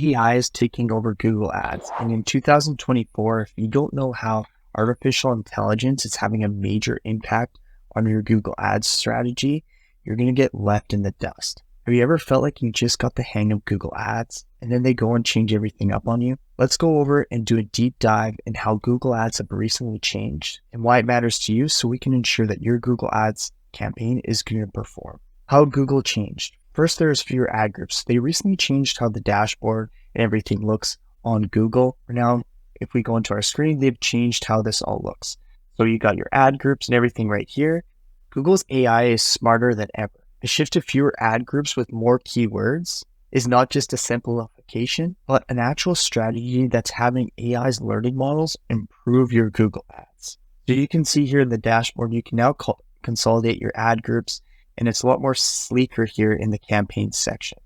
AI is taking over Google Ads. And in 2024, if you don't know how artificial intelligence is having a major impact on your Google Ads strategy, you're going to get left in the dust. Have you ever felt like you just got the hang of Google Ads and then they go and change everything up on you? Let's go over and do a deep dive in how Google Ads have recently changed and why it matters to you so we can ensure that your Google Ads campaign is going to perform. How Google changed. First, there's fewer ad groups. They recently changed how the dashboard and everything looks on Google. Now, if we go into our screen, they've changed how this all looks. So you got your ad groups and everything right here. Google's AI is smarter than ever. The shift to fewer ad groups with more keywords is not just a simplification, but an actual strategy that's having AI's learning models improve your Google Ads. So you can see here in the dashboard, you can now consolidate your ad groups, and it's a lot more sleeker here in the campaign section,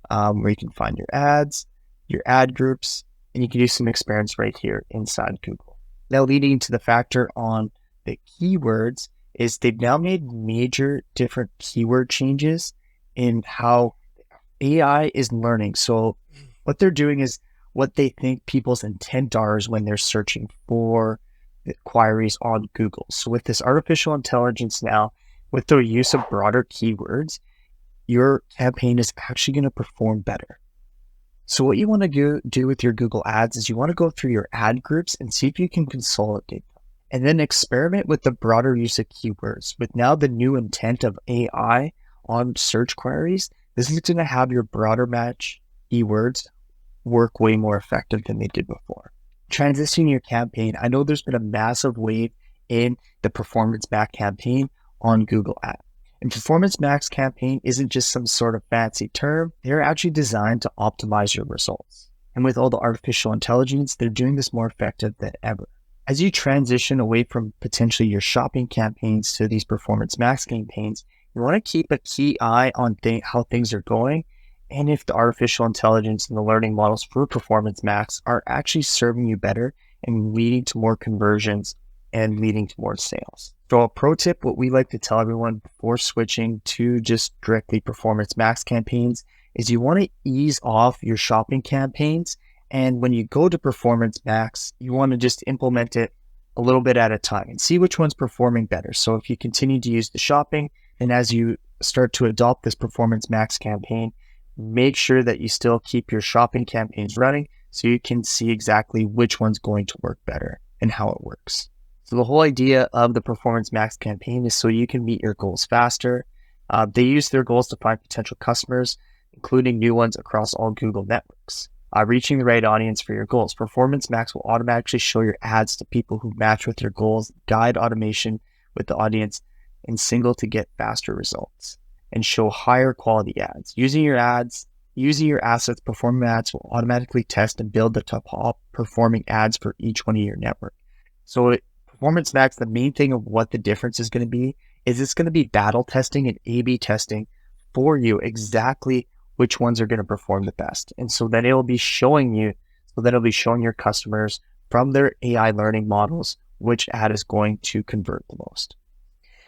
where you can find your ads, your ad groups, and you can do some experiments right here inside Google. Now, leading to the factor on the keywords is they've now made major different keyword changes in how AI is learning. So what they're doing is what they think people's intent are is when they're searching for queries on Google. So with this artificial intelligence now, with the use of broader keywords, your campaign is actually going to perform better. So what you want to do with your Google Ads is you want to go through your ad groups and see if you can consolidate them. And then experiment with the broader use of keywords. With now the new intent of AI on search queries, this is going to have your broader match keywords work way more effective than they did before. Transitioning your campaign, I know there's been a massive wave in the Performance Max campaign on Google Ads. And Performance Max campaign isn't just some sort of fancy term. They're actually designed to optimize your results. And with all the artificial intelligence, they're doing this more effective than ever. As you transition away from potentially your shopping campaigns to these Performance Max campaigns, you want to keep a key eye on how things are going and if the artificial intelligence and the learning models for Performance Max are actually serving you better and leading to more conversions and leading to more sales. So a pro tip, what we like to tell everyone before switching to just directly Performance Max campaigns is you want to ease off your shopping campaigns. And when you go to Performance Max, you want to just implement it a little bit at a time and see which one's performing better. So if you continue to use the shopping, and as you start to adopt this Performance Max campaign, make sure that you still keep your shopping campaigns running so you can see exactly which one's going to work better and how it works. So the whole idea of the Performance Max campaign is so you can meet your goals faster. They use their goals to find potential customers, including new ones across all Google networks. Reaching the right audience for your goals. Performance Max will automatically show your ads to people who match with your goals, guide automation with the audience, and single to get faster results, and show higher quality ads. Using your assets, Performance Ads will automatically test and build the top performing ads for each one of your network. So Performance Max, the main thing of what the difference is going to be is it's going to be battle testing and A/B testing for you exactly which ones are going to perform the best. And so then it'll be showing your customers from their AI learning models which ad is going to convert the most.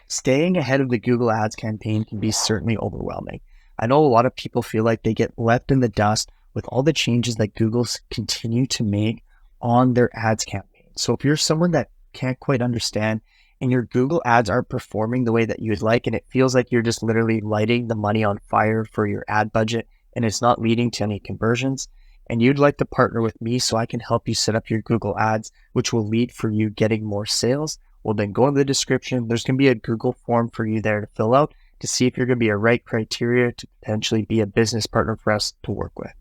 Staying ahead of the Google Ads campaign can be certainly overwhelming. I know a lot of people feel like they get left in the dust with all the changes that Google's continue to make on their ads campaign. So if you're someone that can't quite understand and your Google ads aren't performing the way that you would like, and it feels like you're just literally lighting the money on fire for your ad budget and it's not leading to any conversions, and you'd like to partner with me so I can help you set up your Google ads, which will lead for you getting more sales, well, then go in the description. There's going to be a Google form for you there to fill out to see if you're going to be a right criteria to potentially be a business partner for us to work with.